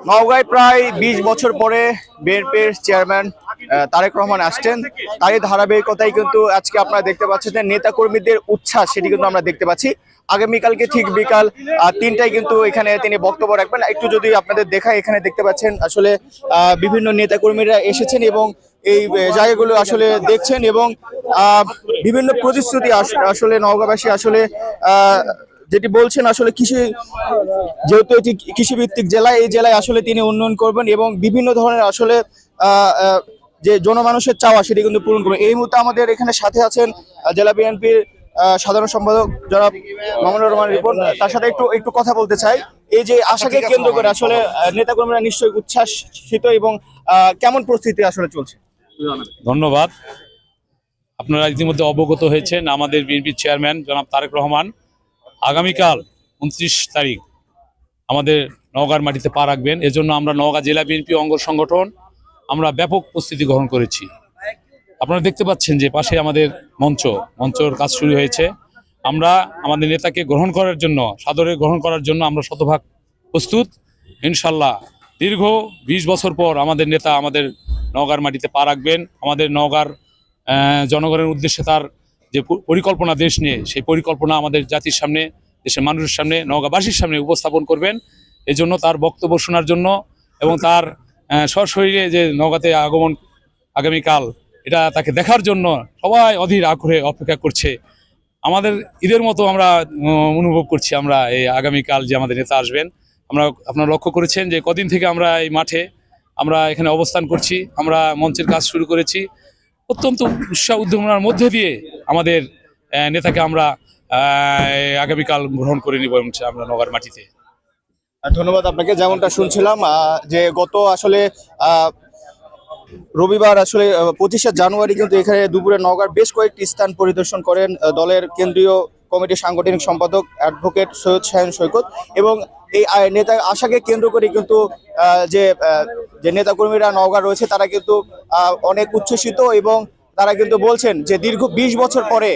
নওগাঁয় প্রায় ২০ বছর পরে বিএনপির চেয়ারম্যান তারেক রহমান আসছেন। তারই ধারাবাহিকতায় কিন্তু আজকে আপনারা দেখতে পাচ্ছেন যে নেতা কর্মীদের উচ্ছ্বাস, সেটি কিন্তু আমরা দেখতে পাচ্ছি। আগামীকালকে ঠিক বিকাল ৩টায় কিন্তু এখানে তিনি বক্তব্য রাখবেন। একটু যদি আপনাদের দেখায়, এখানে দেখতে পাচ্ছেন আসলে বিভিন্ন নেতা কর্মীরা এসেছেন এবং এই জায়গাগুলো আসলে দেখছেন এবং বিভিন্ন প্রতিশ্রুতি আসলে নওগাঁবাসী আসলে যেটি বলছেন আসলে কৃষি, যেহেতু এটি কৃষিভিত্তিক জেলা, এই জেলায় আসলে তিনি উন্নয়ন করবেন এবং বিভিন্ন ধরনের আসলে যে জনমানুষের চাওয়া সেটি কিন্তু পূরণ করবেন। এই মুহূর্তে আমাদের এখানে সাথে আছেন জেলা বিএনপির সাধারণ সম্পাদক জনাব মামুনুর রহমান রিপন। তার সাথে একটু একটু কথা বলতে চাই। এই যে আশাকে কেন্দ্র করে আসলে নেতাকর্মীরা নিশ্চয়ই উচ্ছ্বাসিত এবং কেমন প্রস্তুতি আসলে চলছে? ধন্যবাদ। আপনারা ইতিমধ্যে অবগত হয়েছেন আমাদের বিএনপির চেয়ারম্যান জনাব তারেক রহমান আগামীকাল ২৯ তারিখ আমাদের নওগাঁর মাটিতে পা রাখবেন। এজন্য আমরা নওগাঁ জেলা বিএনপি অঙ্গ সংগঠন আমরা ব্যাপক প্রস্তুতি গ্রহণ করেছি। আপনারা দেখতে পাচ্ছেন যে পাশে আমাদের মঞ্চর কাজ শুরু হয়েছে। আমরা আমাদের নেতাকে গ্রহণ করার জন্য, সাদরে গ্রহণ করার জন্য আমরা শতভাগ প্রস্তুত। ইনশাল্লাহ দীর্ঘ ২০ বছর পর আমাদের নেতা আমাদের নওগাঁর মাটিতে পা রাখবেন। আমাদের নওগাঁর জনগণের উদ্দেশ্যে তার যে পরিকল্পনা দেশ নিয়ে, সেই পরিকল্পনা আমাদের জাতির সামনে, দেশের মানুষের সামনে, নওগাঁবাসীর সামনে উপস্থাপন করবেন। এজন্য তার বক্তব্য শোনার জন্য এবং তার সশরীরে যে নওগাঁতে আগমন আগামীকাল, এটা তাকে দেখার জন্য সবাই অধীর আগ্রহে অপেক্ষা করছে। আমাদের ঈদের মতো আমরা অনুভব করছি আমরা এই আগামীকাল যে আমাদের নেতা আসবেন। আপনারা লক্ষ্য করেছেন যে কদিন থেকে আমরা এই মাঠে আমরা এখানে অবস্থান করছি, আমরা মঞ্চের কাজ শুরু করেছি। অত্যন্ত উৎসাহ উদ্দীপনার মধ্যে দিয়ে আমাদের নেতাকে আমরা আগামীকাল গ্রহণ করে নিব আমরা নওগাঁর মাটিতে। ধন্যবাদ আপনাকে। যেমনটা শুনছিলাম যে গত আসলে রবিবার আসলে ২৫শে জানুয়ারি কিন্তু এখানে দুপুরে নওগাঁর বেশ কয়েকটি স্থান পরিদর্শন করেন দলের কেন্দ্রীয় কমিটির সাংগঠনিক সম্পাদক অ্যাডভোকেট সৈয়দ শাহিন সৈকত। এবং এই নেতা আশাকে কেন্দ্র করে কিন্তু যে নেতাকর্মীরা নওগাঁ রয়েছে তারা কিন্তু অনেক উচ্ছ্বসিত এবং তারা কিন্তু বলছেন যে দীর্ঘ ২০ বছর পরে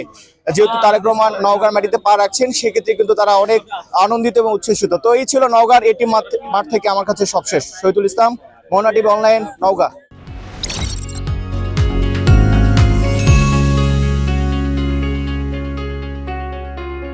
যেহেতু তারেক রহমান নওগাঁর মাটিতে পা রাখছেন, সেক্ষেত্রে কিন্তু তারা অনেক আনন্দিত এবং উচ্ছ্বসিত। তো এই ছিল নওগাঁর এটি মাঠ থেকে আমার কাছে সবশেষ। শহীদুল ইসলাম, মোহনা টিভি অনলাইন, নওগাঁ।